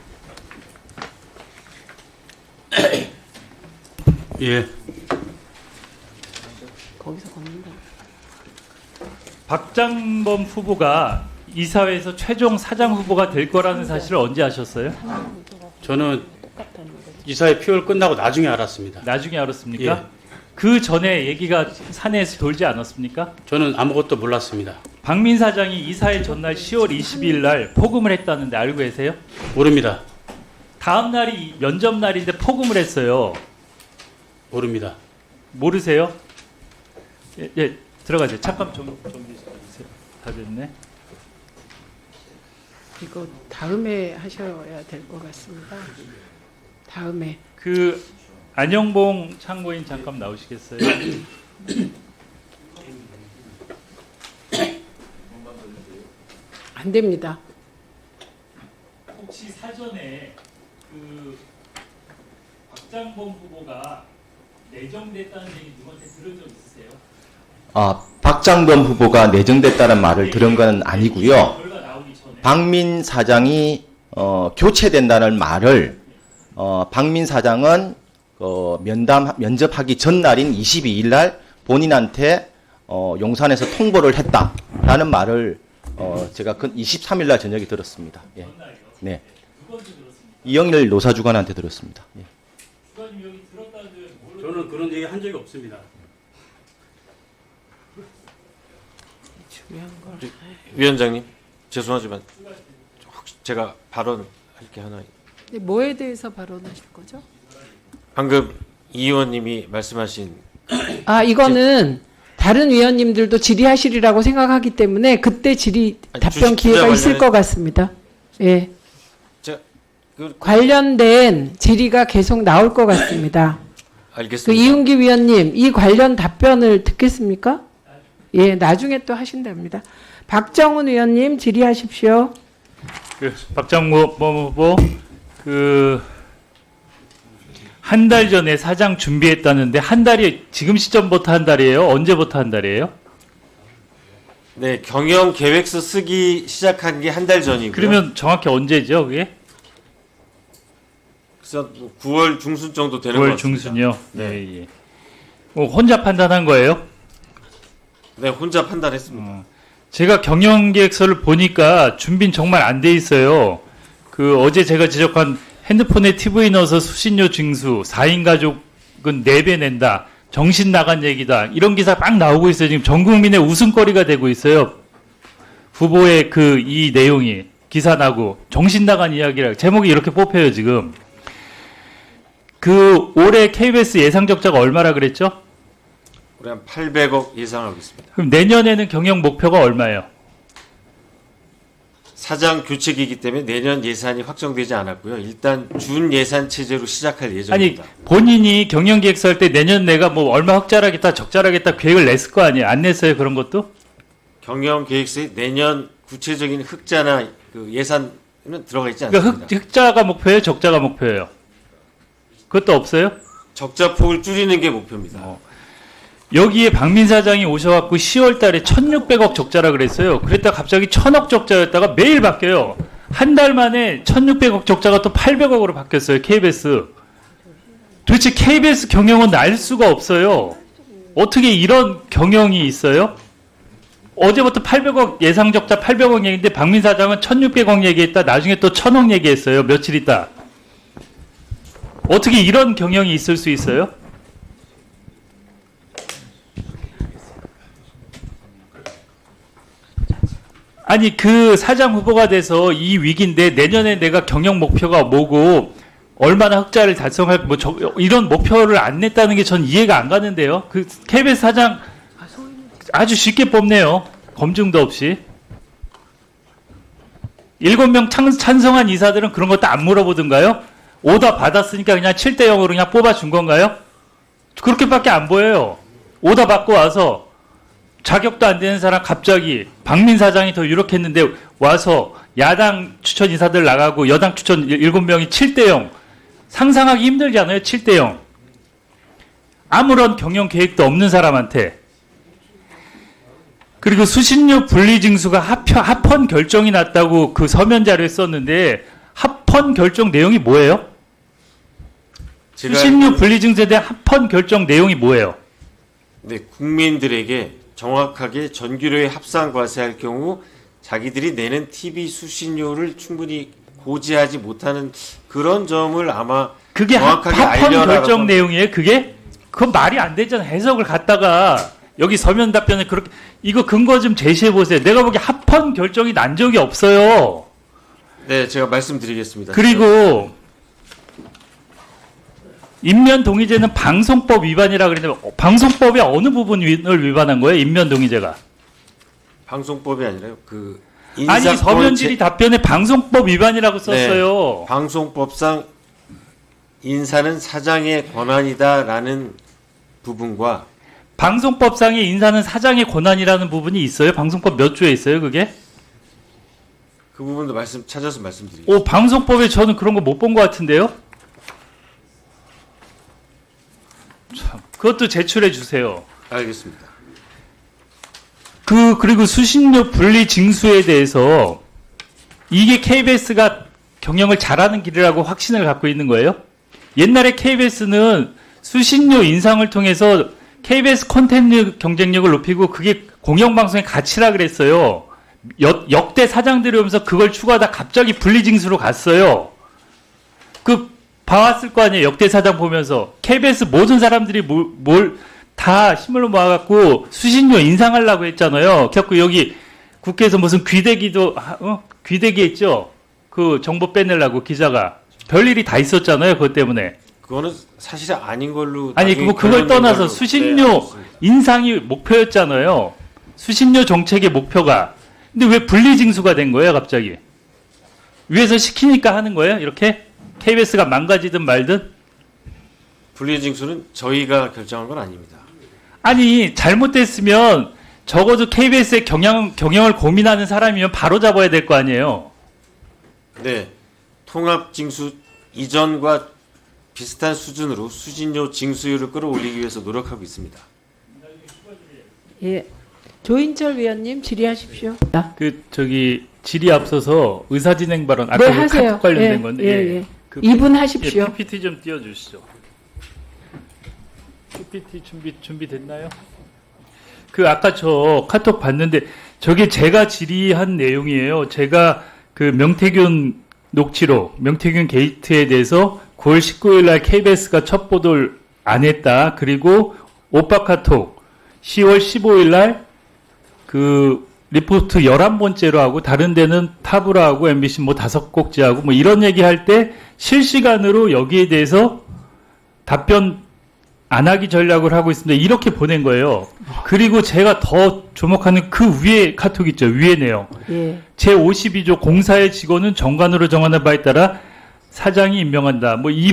예. 거기서 걷는다. 박장범 후보가 이사회에서 최종 사장 후보가 될 거라는 사실을 언제 아셨어요? 저는 이사회 표열 끝나고 나중에 알았습니다. 나중에 알았습니까? 예. 그 전에 얘기가 사내에서 돌지 않았습니까? 저는 아무것도 몰랐습니다. 박민 사장이 이사회 전날 10월 22일 날 포금을 했다는데 알고 계세요? 모릅니다. 다음 날이 면접 날인데 포금을 했어요. 모릅니다. 모르세요? 예, 들어가세요. 잠깐 정리시켜주세요. 다 됐네. 이거 다음에 하셔야 될 것 같습니다. 다음에. 그 안영봉 참고인 잠깐 나오시겠어요? 안 됩니다. 혹시 사전에 그 박장범 후보가 내정됐다는 얘기 누구한테 들은 적 있으세요? 박장범 후보가 내정됐다는 말을 들은 건 아니고요. 결과 나오기 전에. 박민 사장이 교체된다는 말을 박민 사장은 면접하기 전날인 22일 날 본인한테 용산에서 통보를 했다라는 말을 제가 23일 날 저녁에 들었습니다. 예. 네. 이영일 노사주관한테 들었습니다. 예. 저는 그런 얘기 한 적이 없습니다. 중요한 걸. 위원장님, 죄송하지만 혹시 제가 발언할 게 하나. 근데 뭐에 대해서 발언하실 거죠? 방금 이 의원님이 말씀하신 이거는 다른 위원님들도 질의하시리라고 생각하기 때문에 그때 질의 아니, 답변 주식 기회가 투자 있을 것 같습니다. 예. 그 관련된 질의가 계속 나올 것 같습니다. 그 알겠습니다. 이윤기 위원님, 이 관련 답변을 듣겠습니까? 예, 나중에 또 하신답니다. 박정훈 위원님 질의하십시오. 박장범 후보 한 달 전에 사장 준비했다는데 한 달이 지금 시점부터 한 달이에요? 언제부터 한 달이에요? 네, 경영 계획서 쓰기 시작한 게 한 달 전이고요. 그러면 정확히 언제죠, 그게? 그래서 9월 중순 정도 되는 것 9월 같습니다. 중순이요. 네. 예, 예. 혼자 판단한 거예요? 네, 혼자 판단했습니다. 제가 경영계획서를 보니까 준비는 정말 안 돼 있어요. 어제 제가 지적한 핸드폰에 TV 넣어서 수신료 징수, 4인 가족은 4배 낸다, 정신 나간 얘기다, 이런 기사 막 나오고 있어요. 지금 전 국민의 웃음거리가 되고 있어요. 후보의 이 내용이 기사 나고 정신 나간 이야기라 제목이 이렇게 뽑혀요, 지금. 올해 KBS 예상 적자가 얼마라 그랬죠? 올해 한 800억 예상하고 있습니다. 그럼 내년에는 경영 목표가 얼마예요? 사장 교체기이기 때문에 내년 예산이 확정되지 않았고요. 일단 준 예산 체제로 시작할 아니, 예정입니다. 본인이 경영계획서 할 때 내년 내가 뭐 얼마 흑자라겠다, 적자라겠다 계획을 냈을 거 아니에요? 안 냈어요, 그런 것도? 경영 계획서에 내년 구체적인 흑자나 예산은 들어가 있지 그러니까 않습니다. 흑자가 목표예요, 적자가 목표예요? 그것도 없어요? 적자 폭을 줄이는 게 목표입니다. 여기에 박민 사장이 오셔갖고 10월 달에 1,600억 적자라 그랬어요. 그랬다 갑자기 1,000억 적자였다가 매일 바뀌어요. 한 달 만에 1,600억 적자가 또 800억으로 바뀌었어요, KBS. 도대체 KBS 경영은 날 수가 없어요. 어떻게 이런 경영이 있어요? 어제부터 800억 예상 적자 800억 얘기인데 박민 사장은 1,600억 얘기했다. 나중에 또 1,000억 얘기했어요. 며칠 있다. 어떻게 이런 경영이 있을 수 있어요? 아니 사장 후보가 돼서 이 위기인데 내년에 내가 경영 목표가 뭐고 얼마나 흑자를 달성할 이런 목표를 안 냈다는 게 전 이해가 안 가는데요. KBS 사장 아주 쉽게 뽑네요. 검증도 없이. 7명 찬성한 이사들은 그런 것도 안 물어보던가요? 오더 받았으니까 그냥 7대 0으로 그냥 뽑아준 건가요? 그렇게밖에 안 보여요. 오더 받고 와서 자격도 안 되는 사람 갑자기 박민 사장이 더 유력했는데 와서 야당 추천 인사들 나가고 여당 추천 7명이 7대 0. 상상하기 힘들잖아요. 7대 0. 아무런 경영 계획도 없는 사람한테. 그리고 수신료 분리징수가 합헌 결정이 났다고 서면 자료에 썼는데 합헌 결정 내용이 뭐예요? 수신료 분리징수에 대한 합헌 결정 내용이 뭐예요? 네, 국민들에게 정확하게 전기료에 합산 과세할 경우 자기들이 내는 TV 수신료를 충분히 고지하지 못하는 그런 점을 아마 그게 정확하게 합헌 알려라라고 결정 내용이에요? 그건 말이 안 되잖아요. 해석을 갖다가 여기 서면 답변에 그렇게 이거 근거 좀 제시해 보세요. 내가 보기에 합헌 결정이 난 적이 없어요. 네, 제가 말씀드리겠습니다. 그리고 인면동의제는 방송법 위반이라 그랬는데 방송법의 어느 부분을 위반한 거예요? 인면동의제가. 방송법이 아니라요. 아니 서면질의 답변에 방송법 위반이라고 썼어요. 네, 방송법상 인사는 사장의 권한이다라는 부분과 방송법상의 인사는 사장의 권한이라는 부분이 있어요? 방송법 몇 조에 있어요, 그게? 그 부분도 찾아서 말씀드리겠습니다. 방송법에 저는 그런 거 못 본 것 같은데요? 참, 그것도 제출해 주세요. 알겠습니다. 그리고 수신료 분리 징수에 대해서 이게 KBS가 경영을 잘하는 길이라고 확신을 갖고 있는 거예요? 옛날에 KBS는 수신료 인상을 통해서 KBS 콘텐츠 경쟁력을 높이고 그게 공영방송의 가치라 그랬어요. 역대 사장들이 오면서 그걸 추구하다 갑자기 분리징수로 갔어요. 봐왔을 거 아니에요. 역대 사장 보면서. KBS 모든 사람들이 다 힘을 모아갖고 수신료 인상하려고 했잖아요. 그래갖고 여기 국회에서 무슨 귀대기 했죠? 정보 빼내려고 기자가. 별일이 다 있었잖아요. 그것 때문에. 그거는 사실 아닌 걸로. 아니, 그걸 떠나서 수신료 인상이 목표였잖아요. 수신료 정책의 목표가. 근데 왜 분리징수가 된 거예요, 갑자기? 위에서 시키니까 하는 거예요, 이렇게? KBS가 망가지든 말든? 분리징수는 저희가 결정한 건 아닙니다. 아니, 잘못됐으면 적어도 KBS의 경영을 고민하는 사람이면 바로 잡아야 될 거 아니에요. 네, 통합 징수 이전과 비슷한 수준으로 수신료 징수율을 끌어올리기 위해서 노력하고 있습니다. 예. 조인철 위원님 질의하십시오. 질의 앞서서 의사진행 발언 아까 네, 그 하세요. 카톡 관련된 예, 건데 예, 예. 그 2분 하십시오. PPT 좀 띄워주시죠. PPT 준비됐나요? 그 아까 저 카톡 봤는데 저게 제가 질의한 내용이에요. 제가 그 명태균 녹취록, 명태균 게이트에 대해서 9월 19일 날 KBS가 첫 보도를 안 했다. 그리고 오빠 카톡 10월 15일 날 그 리포트 11번째로 하고 다른 데는 탑으로 하고 MBC 뭐 5곡째 하고 뭐 이런 얘기 할 때 실시간으로 여기에 대해서 답변 안 하기 전략을 하고 있습니다. 이렇게 보낸 거예요. 그리고 제가 더 주목하는 그 위에 카톡 있죠. 위에 내용. 예. 제52조 공사의 직원은 정관으로 정하는 바에 따라 사장이 임명한다. 뭐 이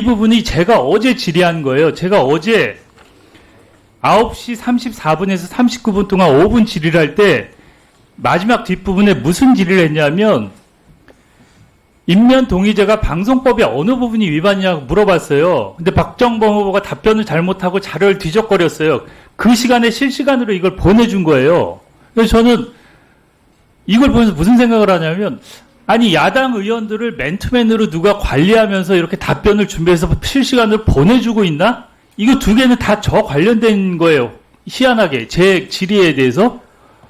부분이 제가 어제 질의한 거예요. 제가 어제 9시 34분에서 39분 동안 5분 질의를 할 때 마지막 뒷부분에 무슨 질의를 했냐면 임면 동의제가 방송법의 어느 부분이 위반이냐고 물어봤어요. 근데 박정범 후보가 답변을 잘못하고 자료를 뒤적거렸어요. 그 시간에 실시간으로 이걸 보내준 거예요. 그래서 저는 이걸 보면서 무슨 생각을 하냐면 아니 야당 의원들을 맨투맨으로 누가 관리하면서 이렇게 답변을 준비해서 실시간으로 보내주고 있나? 이거 두 개는 다 저 관련된 거예요. 희한하게 제 질의에 대해서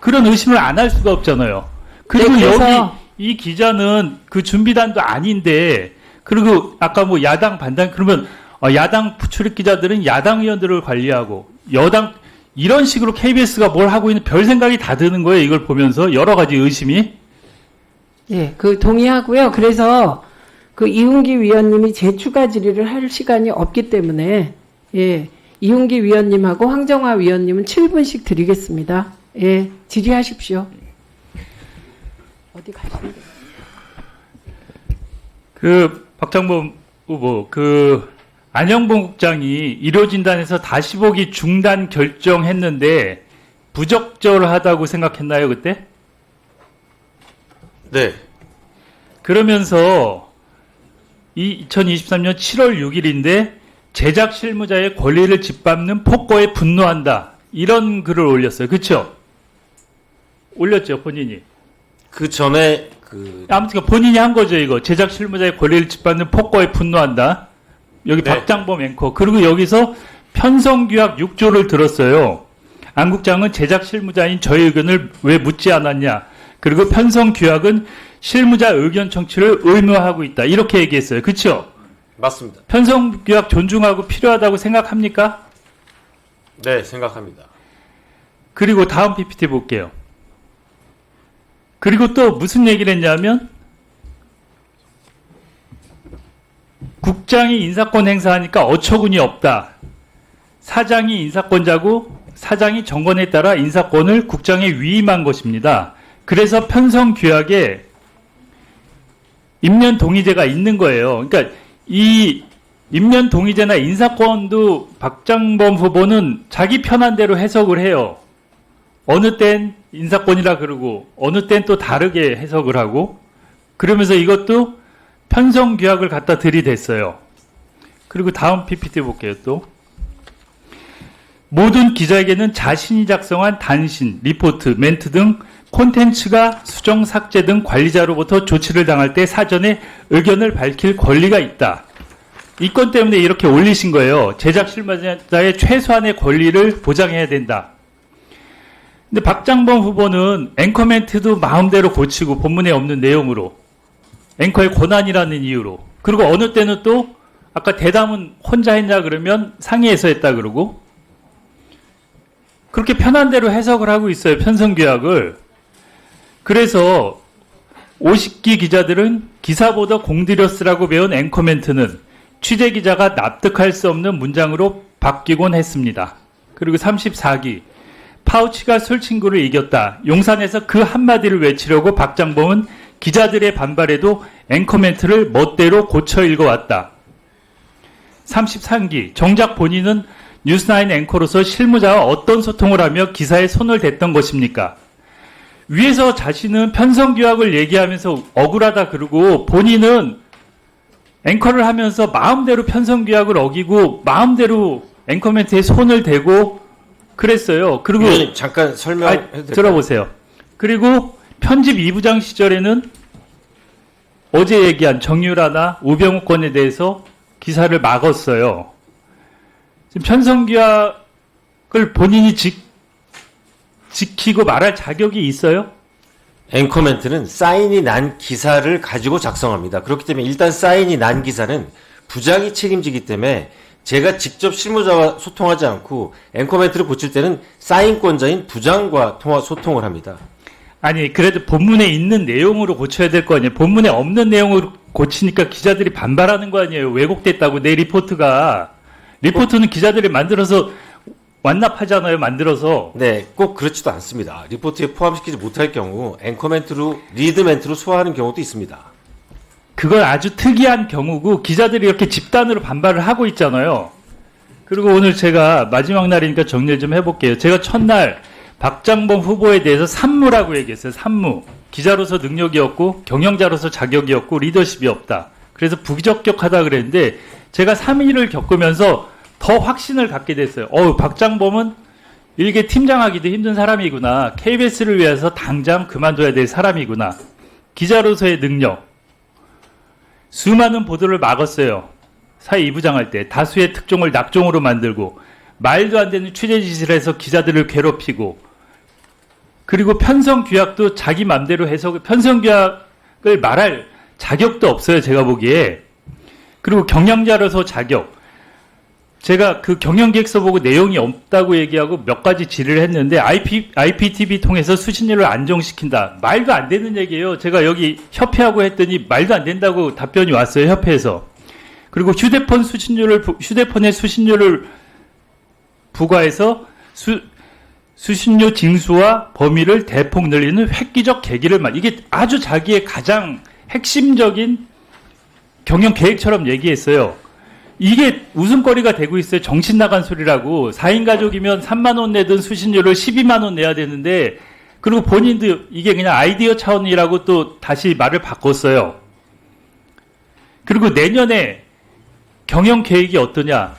그런 의심을 안 할 수가 없잖아요. 그리고 네, 그래서 여기 이 기자는 그 준비단도 아닌데 그리고 아까 뭐 야당 반당 그러면 야당 출입 기자들은 야당 의원들을 관리하고 여당 이런 식으로 KBS가 뭘 하고 있는 별 생각이 다 드는 거예요. 이걸 보면서 여러 가지 의심이. 예, 그 동의하고요. 그래서 그 이훈기 위원님이 재추가 질의를 할 시간이 없기 때문에 예, 이훈기 위원님하고 황정화 위원님은 7분씩 드리겠습니다. 예, 질의하십시오. 어디 가시는 거예요? 그 박장범 후보 안영봉 국장이 의료진단에서 다시 보기 중단 결정했는데 부적절하다고 생각했나요 그때? 네, 그러면서 2023년 7월 6일인데 제작 실무자의 권리를 짓밟는 폭거에 분노한다. 이런 글을 올렸어요. 그렇죠? 올렸죠, 본인이. 그 전에 아무튼 본인이 한 거죠, 이거. 제작 실무자의 권리를 짓밟는 폭거에 분노한다. 여기 네. 박장범 앵커. 그리고 여기서 편성규약 6조를 들었어요. 안 국장은 제작 실무자인 저의 의견을 왜 묻지 않았냐. 그리고 편성규약은 실무자 의견 청취를 의무화하고 있다. 이렇게 얘기했어요. 그렇죠? 맞습니다. 편성규약 존중하고 필요하다고 생각합니까? 네, 생각합니다. 그리고 다음 PPT 볼게요. 그리고 또 무슨 얘기를 했냐면 국장이 인사권 행사하니까 어처구니 없다. 사장이 인사권자고 사장이 정권에 따라 인사권을 국장에 위임한 것입니다. 그래서 편성규약에 임면 동의제가 있는 거예요. 그러니까 이 임면 동의제나 인사권도 박장범 후보는 자기 편한 대로 해석을 해요. 어느 땐 인사권이라 그러고 어느 땐 또 다르게 해석을 하고 그러면서 이것도 편성규약을 갖다 들이댔어요. 그리고 다음 PPT 볼게요. 또 모든 기자에게는 자신이 작성한 단신, 리포트, 멘트 등 콘텐츠가 수정, 삭제 등 관리자로부터 조치를 당할 때 사전에 의견을 밝힐 권리가 있다. 이 건 때문에 이렇게 올리신 거예요. 제작 실무자의 최소한의 권리를 보장해야 된다. 근데 박장범 후보는 앵커 멘트도 마음대로 고치고 본문에 없는 내용으로 앵커의 권한이라는 이유로 그리고 어느 때는 또 아까 대담은 혼자 했냐 그러면 상의해서 했다 그러고 그렇게 편한 대로 해석을 하고 있어요. 편성규약을. 그래서 50기 기자들은 기사보다 공들여 쓰라고 배운 앵커 멘트는 취재기자가 납득할 수 없는 문장으로 바뀌곤 했습니다. 그리고 34기 파우치가 술 친구를 이겼다. 용산에서 그 한마디를 외치려고 박장범은 기자들의 반발에도 앵커 멘트를 멋대로 고쳐 읽어왔다. 33기 정작 본인은 뉴스나인 앵커로서 실무자와 어떤 소통을 하며 기사에 손을 댔던 것입니까? 위에서 자신은 편성규약을 얘기하면서 억울하다 그러고 본인은 앵커를 하면서 마음대로 편성규약을 어기고 마음대로 앵커 멘트에 손을 대고 그랬어요. 그리고 위원님 잠깐 설명해도 될까요? 들어보세요. 그리고 편집 2부장 시절에는 어제 얘기한 정유라나 우병우 건에 대해서 기사를 막았어요. 지금 편성규약을 본인이 지키고 말할 자격이 있어요? 앵커 멘트는 사인이 난 기사를 가지고 작성합니다. 그렇기 때문에 일단 사인이 난 기사는 부장이 책임지기 때문에 제가 직접 실무자와 소통하지 않고 앵커 멘트를 고칠 때는 사인권자인 부장과 소통을 합니다. 아니 그래도 본문에 있는 내용으로 고쳐야 될 거 아니에요. 본문에 없는 내용으로 고치니까 기자들이 반발하는 거 아니에요. 왜곡됐다고 내 리포트는 기자들이 만들어서 완납하잖아요. 만들어서. 네, 꼭 그렇지도 않습니다. 리포트에 포함시키지 못할 경우 앵커 멘트로 리드 멘트로 소화하는 경우도 있습니다. 그건 아주 특이한 경우고 기자들이 이렇게 집단으로 반발을 하고 있잖아요. 그리고 오늘 제가 마지막 날이니까 정리 좀 해볼게요. 제가 첫날 박장범 후보에 대해서 산무라고 얘기했어요. 산무. 기자로서 능력이 없고 경영자로서 자격이 없고 리더십이 없다. 그래서 부적격하다 그랬는데 제가 3일을 겪으면서 더 확신을 갖게 됐어요. 박장범은 일개 팀장하기도 힘든 사람이구나. KBS를 위해서 당장 그만둬야 될 사람이구나. 기자로서의 능력. 수많은 보도를 막았어요. 사회 2부장 할 때 다수의 특종을 낙종으로 만들고 말도 안 되는 취재 지시를 해서 기자들을 괴롭히고 그리고 편성규약도 자기 맘대로 해서 편성규약을 말할 자격도 없어요. 제가 보기에. 그리고 경영자로서 자격. 제가 그 경영계획서 보고 내용이 없다고 얘기하고 몇 가지 질의를 했는데 IPTV 통해서 수신료를 안정시킨다. 말도 안 되는 얘기예요. 제가 여기 협회하고 했더니 말도 안 된다고 답변이 왔어요. 협회에서. 그리고 휴대폰에 수신료를 부과해서 수신료 징수와 범위를 대폭 늘리는 획기적 계기를 이게 아주 자기의 가장 핵심적인 경영 계획처럼 얘기했어요. 이게 웃음거리가 되고 있어요. 정신 나간 소리라고. 4인 가족이면 3만 원 내든 수신료를 12만 원 내야 되는데 그리고 본인도 이게 그냥 아이디어 차원이라고 또 다시 말을 바꿨어요. 그리고 내년에 경영 계획이 어떠냐,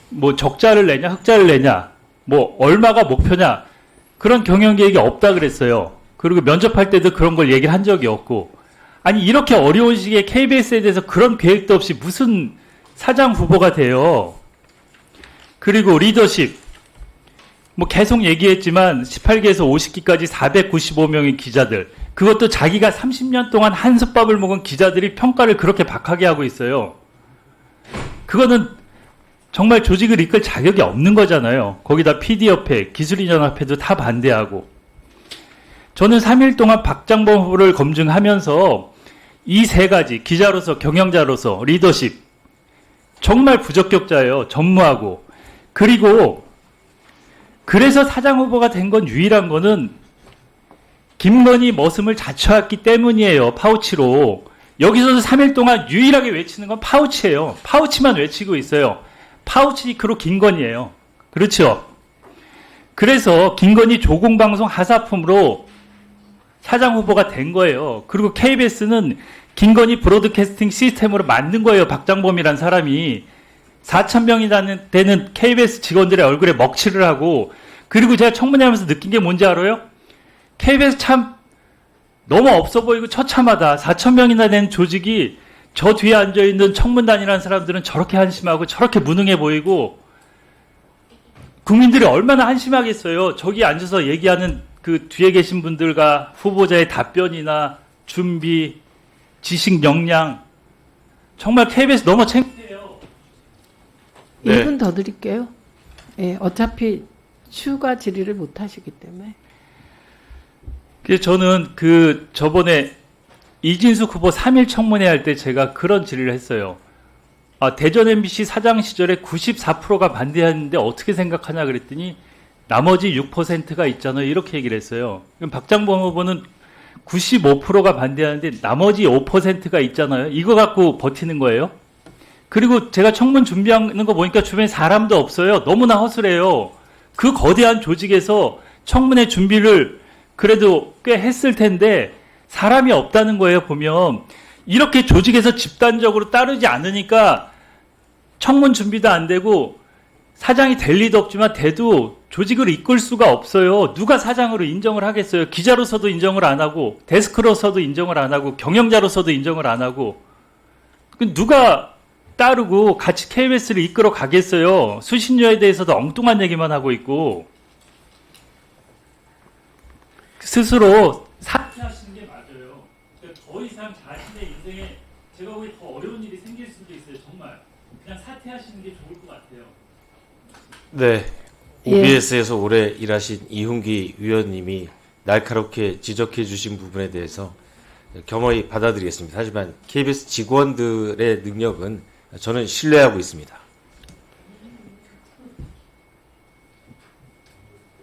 뭐 적자를 내냐, 흑자를 내냐, 뭐 얼마가 목표냐, 그런 경영 계획이 없다 그랬어요. 그리고 면접할 때도 그런 걸 얘기를 한 적이 없고. 아니 이렇게 어려운 시기에 KBS에 대해서 그런 계획도 없이 무슨 사장 후보가 돼요. 그리고 리더십. 뭐 계속 얘기했지만 18기에서 50기까지 495명의 기자들. 그것도 자기가 30년 동안 한솥밥을 먹은 기자들이 평가를 그렇게 박하게 하고 있어요. 그거는 정말 조직을 이끌 자격이 없는 거잖아요. 거기다 PD협회, 기술인연합회도 다 반대하고. 저는 3일 동안 박장범 후보를 검증하면서 이 세 가지, 기자로서, 경영자로서, 리더십, 정말 부적격자예요. 전무하고. 그리고 그래서 사장 후보가 된 건 유일한 거는 김건희 머슴을 자처했기 때문이에요. 파우치로. 여기서도 3일 동안 유일하게 외치는 건 파우치예요. 파우치만 외치고 있어요. 파우치니크로 김건희예요. 그렇죠? 그래서 김건희 조공방송 하사품으로 사장 후보가 된 거예요. 그리고 KBS는 김건희 브로드캐스팅 시스템으로 만든 거예요. 박장범이란 사람이. 4,000명이 되는 KBS 직원들의 얼굴에 먹칠을 하고. 그리고 제가 청문회 하면서 느낀 게 뭔지 알아요? KBS 참 너무 없어 보이고 처참하다. 4,000명이나 된 조직이 저 뒤에 앉아있는 청문단이라는 사람들은 저렇게 한심하고 저렇게 무능해 보이고 국민들이 얼마나 한심하겠어요. 저기 앉아서 얘기하는 그 뒤에 계신 분들과 후보자의 답변이나 준비, 지식 역량 정말 KBS 너무 창피해요. 네. 1분 더 드릴게요. 예, 어차피 추가 질의를 못 하시기 때문에. 그래서 저는 저번에 이진숙 후보 3일 청문회 할 때 제가 그런 질의를 했어요. 대전 MBC 사장 시절에 94%가 반대했는데 어떻게 생각하냐 그랬더니 나머지 6%가 있잖아요. 이렇게 얘기를 했어요. 그럼 박장범 후보는 95%가 반대하는데 나머지 5%가 있잖아요. 이거 갖고 버티는 거예요. 그리고 제가 청문 준비하는 거 보니까 주변에 사람도 없어요. 너무나 허술해요. 그 거대한 조직에서 청문회 준비를 그래도 꽤 했을 텐데 사람이 없다는 거예요. 보면 이렇게 조직에서 집단적으로 따르지 않으니까 청문 준비도 안 되고 사장이 될 리도 없지만 돼도 조직을 이끌 수가 없어요. 누가 사장으로 인정을 하겠어요. 기자로서도 인정을 안 하고 데스크로서도 인정을 안 하고 경영자로서도 인정을 안 하고 누가 따르고 같이 KBS를 이끌어 가겠어요. 수신료에 대해서도 엉뚱한 얘기만 하고 있고 스스로 사퇴하시는 게 맞아요. 그러니까 더 이상 자신의 인생에 제가 보기에 더 어려운 일이 생길 수도 있어요. 정말 그냥 사퇴하시는 게 좋을 것 같아요. 네. 예. OBS에서 오래 일하신 이훈기 위원님이 날카롭게 지적해 주신 부분에 대해서 겸허히 받아들이겠습니다. 하지만 KBS 직원들의 능력은 저는 신뢰하고 있습니다.